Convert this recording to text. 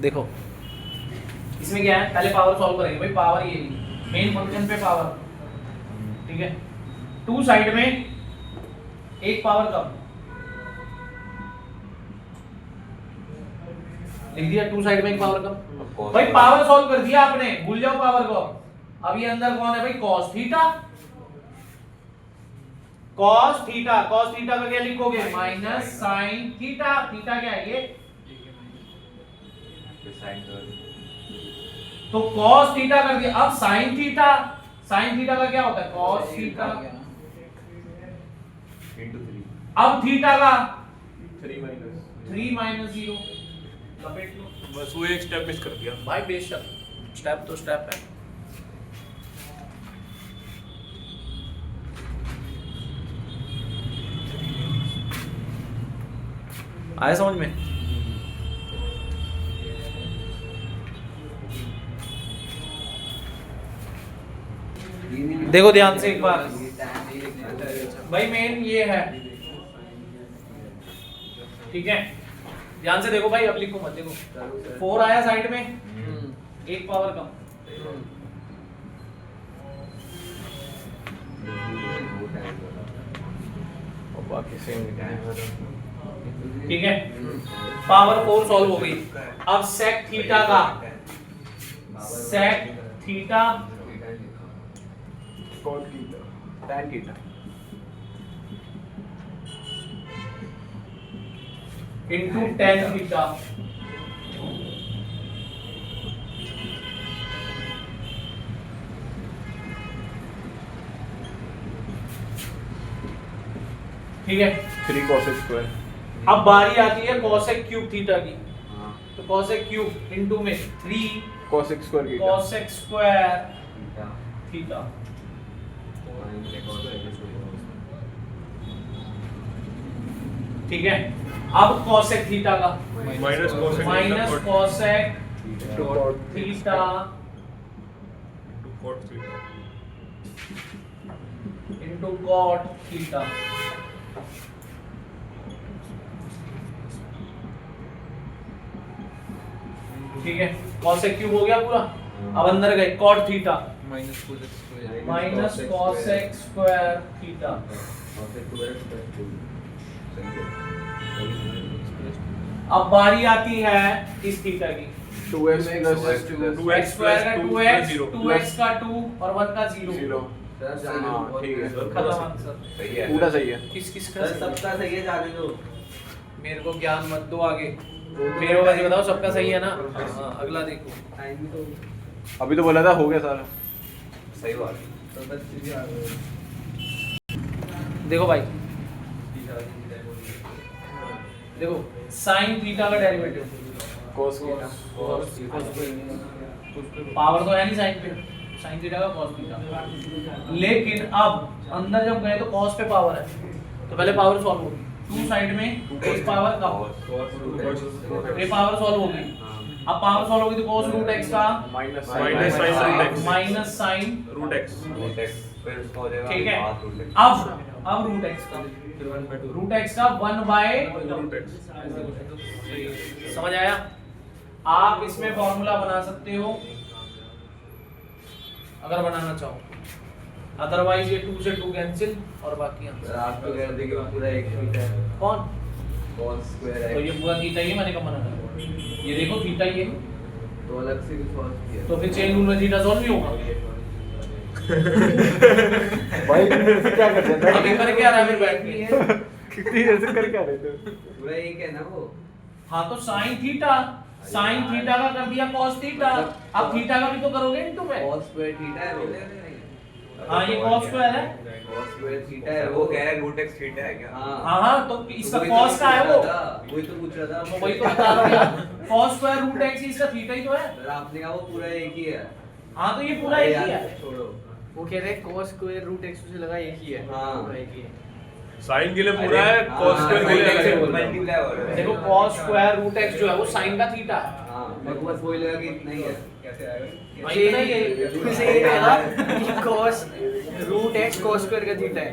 देखो इसमें क्या है, पहले पावर सॉल्व करेंगे भाई। पावर ये मेन फंक्शन पे पावर, ठीक है। टू साइड में एक पावर कम लिख दिया, टू साइड में एक पावर कम। भाई पावर सॉल्व कर दिया आपने, भूल जाओ पावर को। अब ये अंदर कौन है भाई, cos theta. cos theta, cos theta का क्या लिखोगे, माइनस sin थीटा। थीटा क्या है ये, तो cos थीटा कर दिया। अब sin थीटा, sin थीटा का क्या होता है, cos थीटा into 3। अब थीटा का 3 माइनस 0 लपेट लो। बस वो एक स्टेप मिस कर दिया भाई बेशक, स्टेप तो स्टेप है। आया समझ में। देखो ध्यान से एक बार भाई, मेन ये है, ठीक है। ध्यान से देखो भाई, अब लिखो मत, देखो 4 आया साइड में, एक पावर कम, और बाकी सेम ठीक है। पावर 4 सॉल्व हो गई। अब sec थीटा का, sec theta cos theta tan theta into tan theta, ठीक है। 3 cos स्क्वायर। अब बारी आती है cosec क्यूब थीटा की, हां तो cosec क्यूब इंटू में 3 cos स्क्वायर की cosec स्क्वायर थीटा, ठीक है। अब cosec थीटा का minus cosec minus cosec theta cot theta into cot theta, ठीक है। cosec क्यूब हो गया पूरा। अब अंदर गए cot theta minus cosec square theta, अब बारी आती है इस थीटा की, 2x प्लस 2x स्क्वायर का 2x 2x का 2 और 1 का 0 0। हां ठीक है, खत्म आंसर। सही है, पूरा सही है। किस किस का सर सबका सही है, जाने दो। मेरे को ज्ञान मत दो आगे, मेरे को ये बताओ सबका सही है ना। हाँ, अगला देखो। टाइम भी तो अभी तो बोला था हो गया सारा। सही बात है। तो बच्चे भी आ गए। देखो भाई, देखो sin थीटा का डेरिवेटिव cos थीटा पावर तो है नहीं साइन पे, sin थीटा का cos थीटा। लेकिन अब अंदर जब गए तो cos पे पावर है, तो पहले पावर सॉल्व होगी। टू साइड में एक पावर कम, ये पावर सॉल्व होगी। अब पावर सॉल्व होगी तो cos रूट x का minus minus sin root x minus sin root x फिर उसका हो जाएगा ठीक है। Half root x। अब रूट x का रूट x का 1/, रूट x समझ आया। आप इसमें फॉर्मूला बना सकते हो अगर बनाना चाहो, अदरवाइज ये 2 से 2 कैंसिल और बाकी आंसर। सर आप तो कह रहे थे कि पूरा एक थीटा है। कौन, cos स्क्वायर तो है। ये पूरा थीटा ही है, मैंने कब मना करा, ये देखो थीटा ही है, तो अलग से भी सॉल्व किया। तो फिर चेन रूल में थीटा सॉल्व नहीं होगा। भाई क्या कर रहे थे? अभी करके आ रहा है फिर बैठ के। कितनी देर से कर क्या रहे थे? पूरा एक है ना वो। हाँ तो sin थीटा, sin थीटा का कर दिया cos थीटा, अब थीटा का भी तो करोगे इनटू में। cos स्क्वायर थीटा है वो। हाँ ये cos स्क्वायर है। cos स्क्वायर थीटा है वो कह रहा है रूट x थीटा है क्या? हाँ हाँ तो इसका वही तो cos का है वो, वही तो पूछ रहा था। वही तो बता रहा हूँ। cos स्क्वायर रूट x इसका थीटा ही तो है। सर आपने कहा वो पूरा एक ही है। हाँ तो ये पूरा एक ही है। छोड़ो। वो कह रहे हैं cos स्क्वायर रूट x से लगा एक ही है। हाँ। पूरा एक ही है। sin के लिए पूरा है, cos स्क्वायर के लिए अलग है। मल्टीप्लाई हो रहा है। देखो cos स्क्वायर रूट x जो है वो sin का थीटा है। हाँ मेरे को बस वही लगा कि इतना ही है। कैसे भाई इतना ही है। तुमसे ये कहा कि cos root x cos square का थीटा है।